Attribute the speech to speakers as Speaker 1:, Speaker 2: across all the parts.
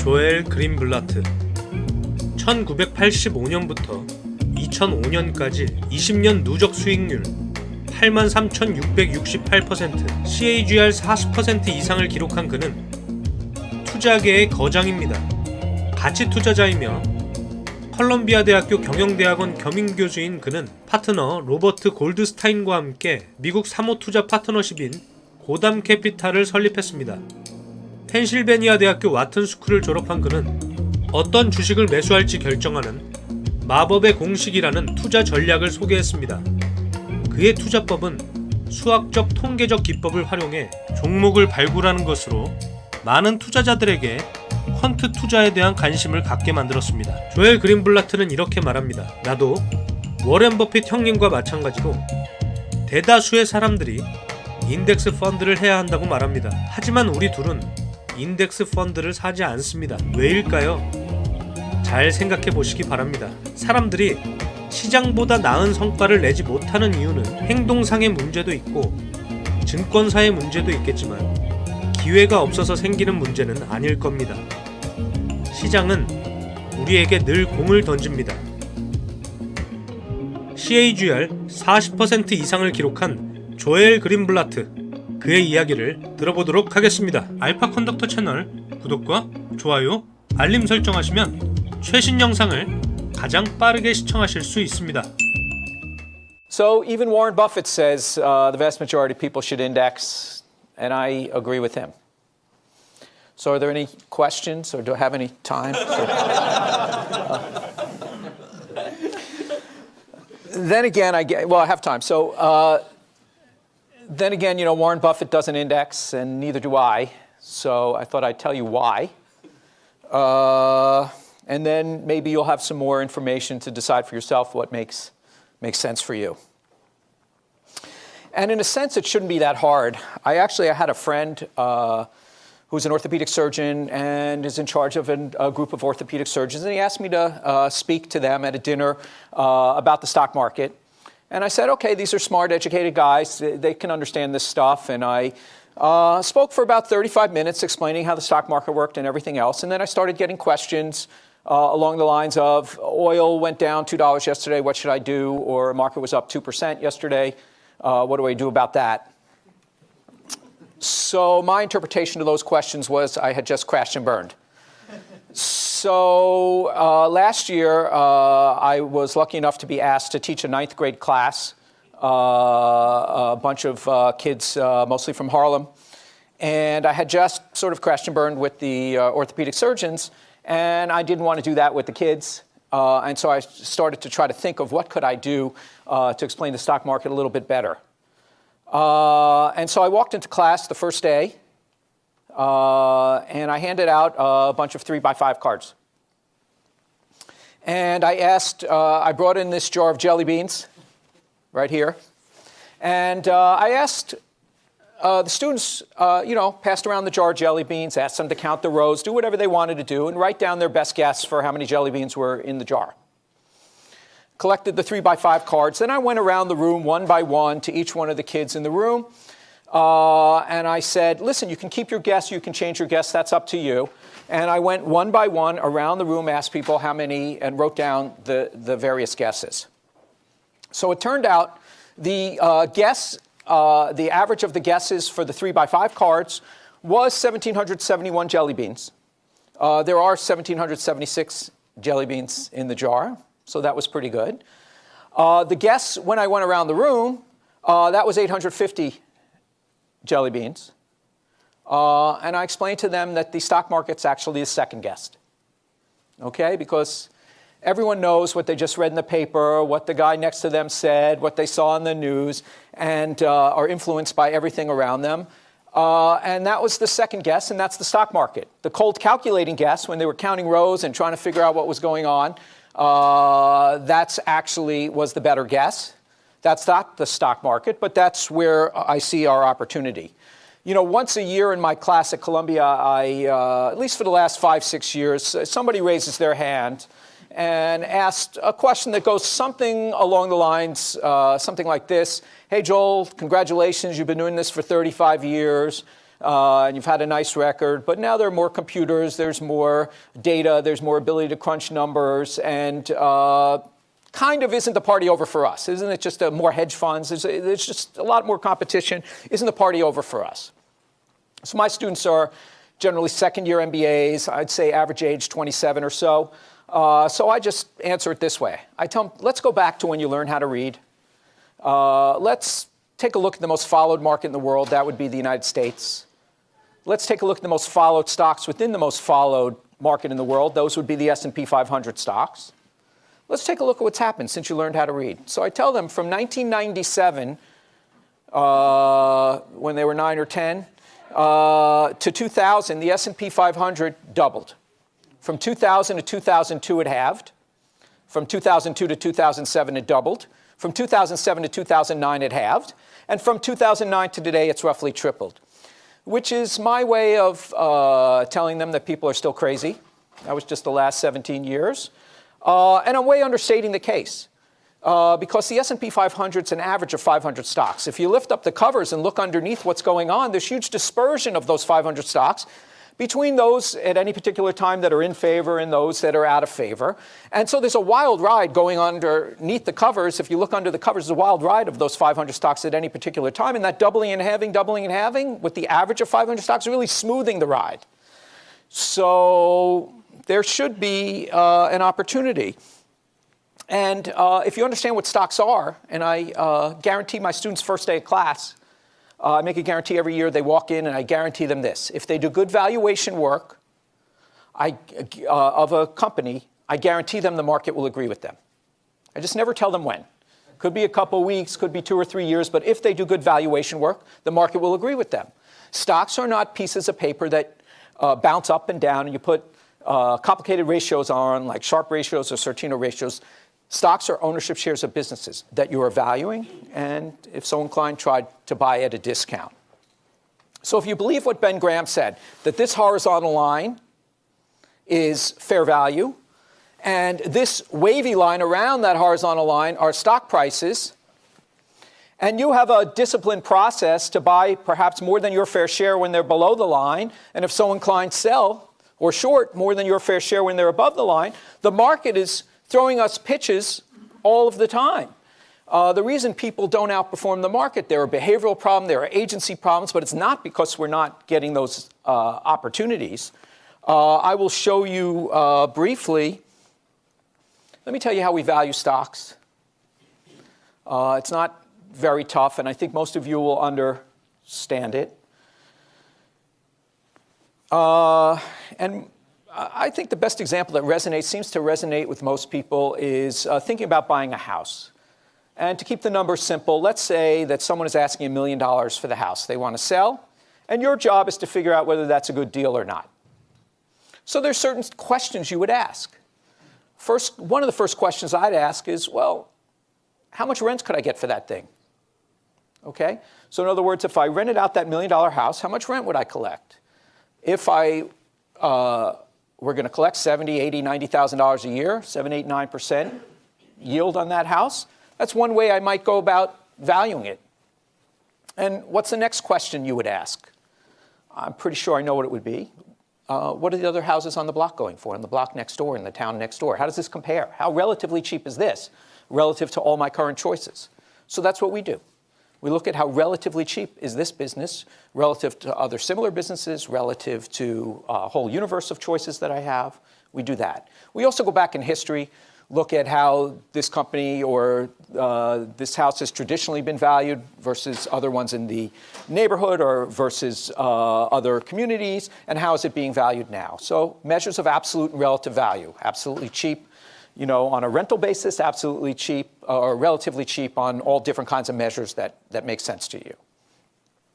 Speaker 1: 조엘 그린블라트 1985년부터 2005년까지 20년 누적 수익률 83,668%, CAGR 40% 이상을 기록한 그는 투자계의 거장입니다. 가치 투자자이며 컬럼비아 대학교 경영대학원 겸임교수인 그는 파트너 로버트 골드스타인과 함께 미국 사모투자 파트너십인 고담캐피탈을 설립했습니다. 펜실베니아 대학교 와튼스쿨을 졸업한 그는 어떤 주식을 매수할지 결정하는 마법의 공식이라는 투자 전략을 소개했습니다. 그의 투자법은 수학적 통계적 기법을 활용해 종목을 발굴하는 것으로 많은 투자자들에게 퀀트 투자에 대한 관심을 갖게 만들었습니다. 조엘 그린블라트는 이렇게 말합니다. 나도 워렌 버핏 형님과 마찬가지로 대다수의 사람들이 인덱스 펀드를 해야 한다고 말합니다. 하지만 우리 둘은 인덱스 펀드를 사지 않습니다. 왜일까요? 잘 생각해 보시기 바랍니다. 사람들이 시장보다 나은 성과를 내지 못하는 이유는 행동상의 문제도 있고 증권사의 문제도 있겠지만 기회가 없어서 생기는 문제는 아닐 겁니다. 시장은 우리에게 늘 공을 던집니다. CAGR 40% 이상을 기록한 조엘 그린블라트, 그의 이야기를 들어보도록 하겠습니다. 알파 컨덕터 채널 구독과 좋아요, 알림 설정하시면 최신 영상을 가장 빠르게 시청하실 수 있습니다.
Speaker 2: So even Warren Buffett says the vast majority of people should index, and I agree with him. So are there any questions, or do I have any time? Then again, I have time. So then again, Warren Buffett doesn't index, and neither do I. So I thought I'd tell you why. And then maybe you'll have some more information to decide for yourself what makes sense for you. And in a sense, it shouldn't be that hard. I had a friend who's an orthopedic surgeon and is in charge of a group of orthopedic surgeons, and he asked me to speak to them at a dinner about the stock market. And I said, okay, these are smart, educated guys. They can understand this stuff. And I spoke for about 35 minutes explaining how the stock market worked and everything else. And then I started getting questions along the lines of oil went down $2 yesterday, what should I do? Or market was up 2% yesterday, what do I do about that? So my interpretation of those questions was I had just crashed and burned. So last year, I was lucky enough to be asked to teach a 9th grade class, a bunch of kids, mostly from Harlem. And I had just sort of crashed and burned with the orthopedic surgeons, and I didn't want to do that with the kids. And so I started to try to think of what could I do to explain the stock market a little bit better. And so I walked into class the first day, and I handed out a bunch of 3x5 cards. And I brought in this jar of jelly beans right here. And I asked the students, passed around the jar of jelly beans, asked them to count the rows, do whatever they wanted to do, and write down their best guess for how many jelly beans were in the jar. Collected the 3x5 cards. Then I went around the room one by one to each one of the kids in the room. And I said, listen, you can keep your guess, you can change your guess, that's up to you. And I went one by one around the room, asked people how many, and wrote down the various guesses. So it turned out the average of the guesses for the 3x5 cards was 1,771 jelly beans. There are 1,776 jelly beans in the jar, so that was pretty good. The guess when I went around the room, that was 850 jelly beans. And I explained to them that the stock market's actually the second guess. Okay, because everyone knows what they just read in the paper, what the guy next to them said, what they saw in the news, and are influenced by everything around them. And that was the second guess, and that's the stock market. The cold calculating guess, when they were counting rows and trying to figure out what was going on, that's actually was the better guess. That's not the stock market, but that's where I see our opportunity. Once a year in my class at Columbia, at least for the last 5-6 years, somebody raises their hand and asked a question that goes something along the lines, something like this. Hey, Joel, congratulations. You've been doing this for 35 years. and you've had a nice record, but now there are more computers, there's more data, there's more ability to crunch numbers, and kind of isn't the party over for us? Isn't it just more hedge funds? There's just a lot more competition. Isn't the party over for us? So my students are generally second-year MBAs. I'd say average age 27 or so. So I just answer it this way. I tell them, let's go back to when you learn how to read. Let's take a look at the most followed market in the world. That would be the United States. Let's take a look at the most followed stocks within the most followed market in the world. Those would be the S&P 500 stocks. Let's take a look at what's happened since you learned how to read. So I tell them from 1997, when they were 9 or 10, to 2000, the S&P 500 doubled. From 2000 to 2002, it halved. From 2002 to 2007, it doubled. From 2007 to 2009, it halved. And from 2009 to today, it's roughly tripled, which is my way of telling them that people are still crazy. That was just the last 17 years. And I'm way understating the case. Because the S&P 500 is an average of 500 stocks. If you lift up the covers and look underneath what's going on, there's huge dispersion of those 500 stocks between those at any particular time that are in favor and those that are out of favor. And so there's a wild ride going underneath the covers. If you look under the covers, there's a wild ride of those 500 stocks at any particular time. And that doubling and halving with the average of 500 stocks really smoothing the ride. So there should be an opportunity. And if you understand what stocks are, and I guarantee my students' first day of class, I make a guarantee every year they walk in and I guarantee them this. If they do good valuation work of a company, I guarantee them the market will agree with them. I just never tell them when. Could be a couple weeks, could be 2 or 3 years, but if they do good valuation work, the market will agree with them. Stocks are not pieces of paper that bounce up and down and you put complicated ratios on, like Sharpe ratios or Sortino ratios. Stocks are ownership shares of businesses that you are valuing, and if so inclined, try to buy at a discount. So if you believe what Ben Graham said, that this horizontal line is fair value, and this wavy line around that horizontal line are stock prices, and you have a disciplined process to buy perhaps more than your fair share when they're below the line, and if so inclined, sell or short more than your fair share when they're above the line, the market is throwing us pitches all of the time. The reason people don't outperform the market, there are behavioral problems, there are agency problems, but it's not because we're not getting those opportunities. I will show you briefly. Let me tell you how we value stocks. It's not very tough, and I think most of you will understand it. And I think the best example that seems to resonate with most people is thinking about buying a house. And to keep the numbers simple, let's say that someone is asking $1 million for the house they want to sell, and your job is to figure out whether that's a good deal or not. So there's certain questions you would ask. First, one of the first questions I'd ask is, well, how much rent could I get for that thing? Okay? So in other words, if I rented out that $1 million house, how much rent would I collect? If we're going to collect $70,000, $80,000, $90,000 a year, 7, 8, 9% yield on that house. That's one way I might go about valuing it. And what's the next question you would ask? I'm pretty sure I know what it would be. What are the other houses on the block going for, in the block next door, in the town next door? How does this compare? How relatively cheap is this relative to all my current choices? So that's what we do. We look at how relatively cheap is this business relative to other similar businesses, relative to a whole universe of choices that I have. We do that. We also go back in history, look at how this company or this house has traditionally been valued versus other ones in the neighborhood or versus other communities, and how is it being valued now. So measures of absolute and relative value, absolutely cheap, on a rental basis, absolutely cheap or relatively cheap on all different kinds of measures that make sense to you.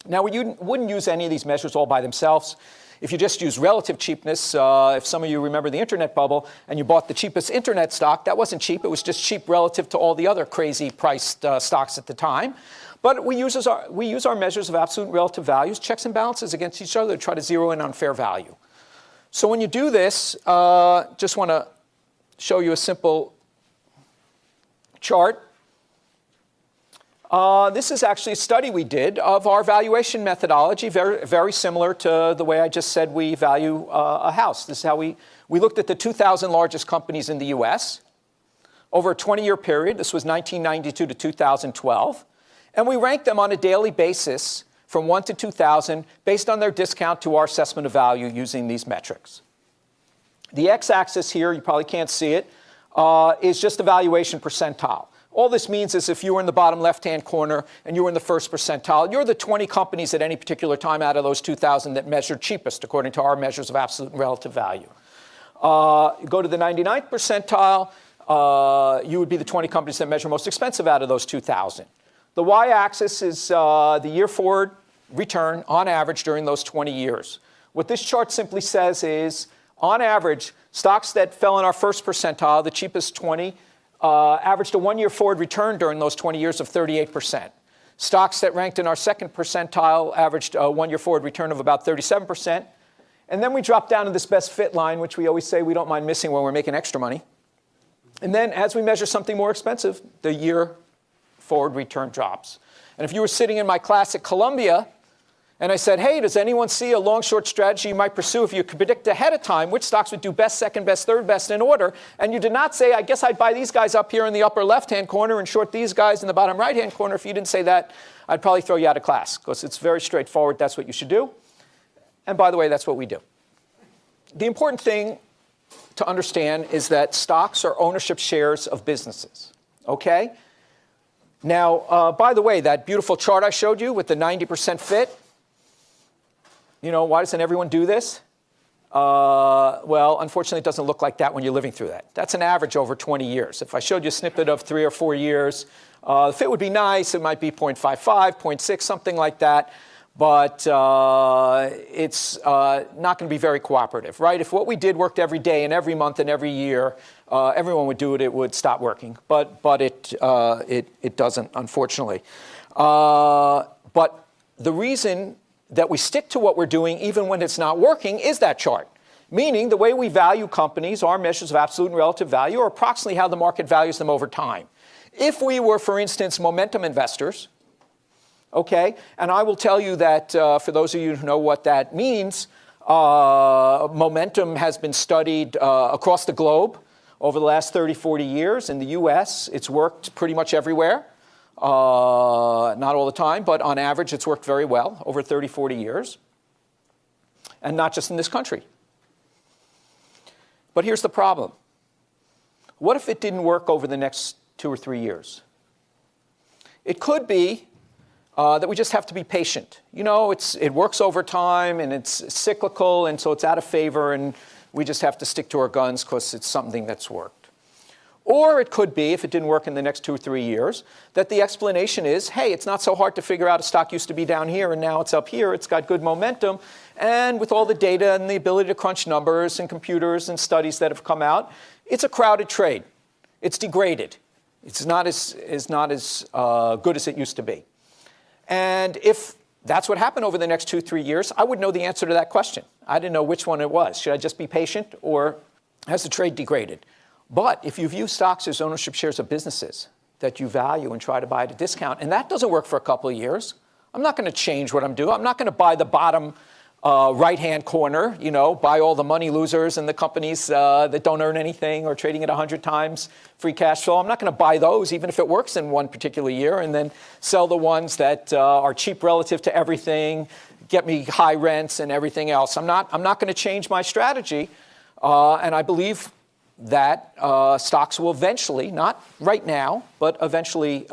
Speaker 2: Now, we wouldn't use any of these measures all by themselves. If you just use relative cheapness, if some of you remember the internet bubble and you bought the cheapest internet stock, that wasn't cheap. It was just cheap relative to all the other crazy priced stocks at the time. But we use our measures of absolute and relative values, checks and balances against each other to try to zero in on fair value. So when you do this, just want to show you a simple chart. This is actually a study we did of our valuation methodology, very similar to the way I just said we value a house. This is how we looked at the 2,000 largest companies in the US over a 20-year period. This was 1992 to 2012. And we ranked them on a daily basis from 1 to 2,000 based on their discount to our assessment of value using these metrics. The x-axis here, you probably can't see it, is just the valuation percentile. All this means is if you were in the bottom left-hand corner and you were in the first percentile, you're the 20 companies at any particular time out of those 2,000 that measured cheapest according to our measures of absolute and relative value. Go to the 99th percentile, you would be the 20 companies that measure most expensive out of those 2,000. The y-axis is the year forward return on average during those 20 years. What this chart simply says is, on average, stocks that fell in our first percentile, the cheapest 20, averaged a one-year forward return during those 20 years of 38%. Stocks that ranked in our second percentile averaged a one-year forward return of about 37%. And then we drop down to this best fit line, which we always say we don't mind missing when we're making extra money. And then as we measure something more expensive, the year forward return drops. And if you were sitting in my class at Columbia, and I said, hey, does anyone see a long-short strategy you might pursue if you could predict ahead of time which stocks would do best, second best, third best in order? And you did not say, I guess I'd buy these guys up here in the upper left-hand corner and short these guys in the bottom right-hand corner. If you didn't say that, I'd probably throw you out of class because it's very straightforward. That's what you should do. And by the way, that's what we do. The important thing to understand is that stocks are ownership shares of businesses, okay? Now, by the way, that beautiful chart I showed you with the 90% fit, you know, why doesn't everyone do this? Well, unfortunately, it doesn't look like that when you're living through that. That's an average over 20 years. If I showed you a snippet of 3 or 4 years, the fit would be nice. It might be 0.55, 0.6, something like that. But it's not going to be very cooperative, right? If what we did worked every day and every month and every year, everyone would do it, it would stop working. But it doesn't, unfortunately. But the reason that we stick to what we're doing even when it's not working is that chart. Meaning the way we value companies, our measures of absolute and relative value, are approximately how the market values them over time. If we were, for instance, momentum investors, okay, and I will tell you that for those of you who know what that means, momentum has been studied across the globe over the last 30, 40 years. In the US, it's worked pretty much everywhere. Not all the time, but on average, it's worked very well over 30, 40 years. And not just in this country. But here's the problem. What if it didn't work over the next 2 or 3 years? It could be that we just have to be patient. You know, it works over time, and it's cyclical, and so it's out of favor, and we just have to stick to our guns because it's something that's worked. Or it could be, if it didn't work in the next 2 or 3 years, that the explanation is, hey, it's not so hard to figure out a stock used to be down here and now it's up here. It's got good momentum. And with all the data and the ability to crunch numbers and computers and studies that have come out, it's a crowded trade. It's degraded. It's not as good as it used to be. And if that's what happened over the next 2 or 3 years, I would know the answer to that question. I didn't know which one it was. Should I just be patient, or has the trade degraded? But if you view stocks as ownership shares of businesses that you value and try to buy at a discount, and that doesn't work for a couple of years, I'm not going to change what I'm doing. I'm not going to buy the bottom right-hand corner, you know, buy all the money losers and the companies that don't earn anything or trading at 100 times free cash flow. I'm not going to buy those, even if it works in one particular year, and then sell the ones that are cheap relative to everything, get me high rents and everything else. I'm not going to change my strategy, and I believe that stocks will eventually, not right now, but eventually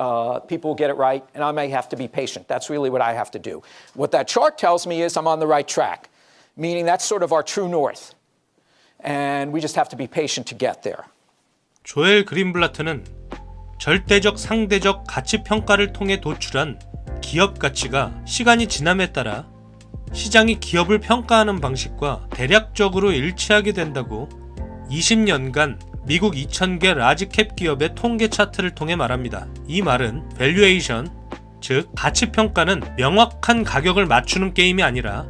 Speaker 2: people will get it right, and I may have to be patient. That's really what I have to do. What that chart tells me is I'm on the right track, meaning that's sort of our true north, and we just have to be patient to get there.
Speaker 1: 조엘 그린블라트는 절대적 상대적 가치 평가를 통해 도출한 기업 가치가 시간이 지남에 따라 시장이 기업을 평가하는 방식과 대략적으로 일치하게 된다고 20년간 미국 2000개 라지캡 기업의 통계 차트를 통해 말합니다. 이 말은 밸류에이션, 즉 가치평가는 명확한 가격을 맞추는 게임이 아니라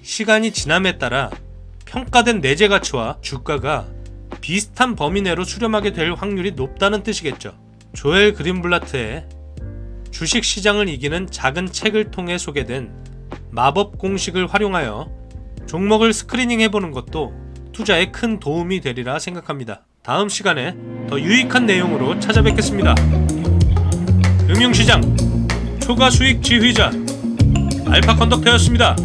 Speaker 1: 시간이 지남에 따라 평가된 내재 가치와 주가가 비슷한 범위 내로 수렴하게 될 확률이 높다는 뜻이겠죠. 조엘 그린블라트의 주식시장을 이기는 작은 책을 통해 소개된 마법 공식을 활용하여 종목을 스크리닝해보는 것도 투자에 큰 도움이 되리라 생각합니다. 다음 시간에 더 유익한 내용으로 찾아뵙겠습니다. 금융시장 초과수익 지휘자 알파 컨덕터였습니다.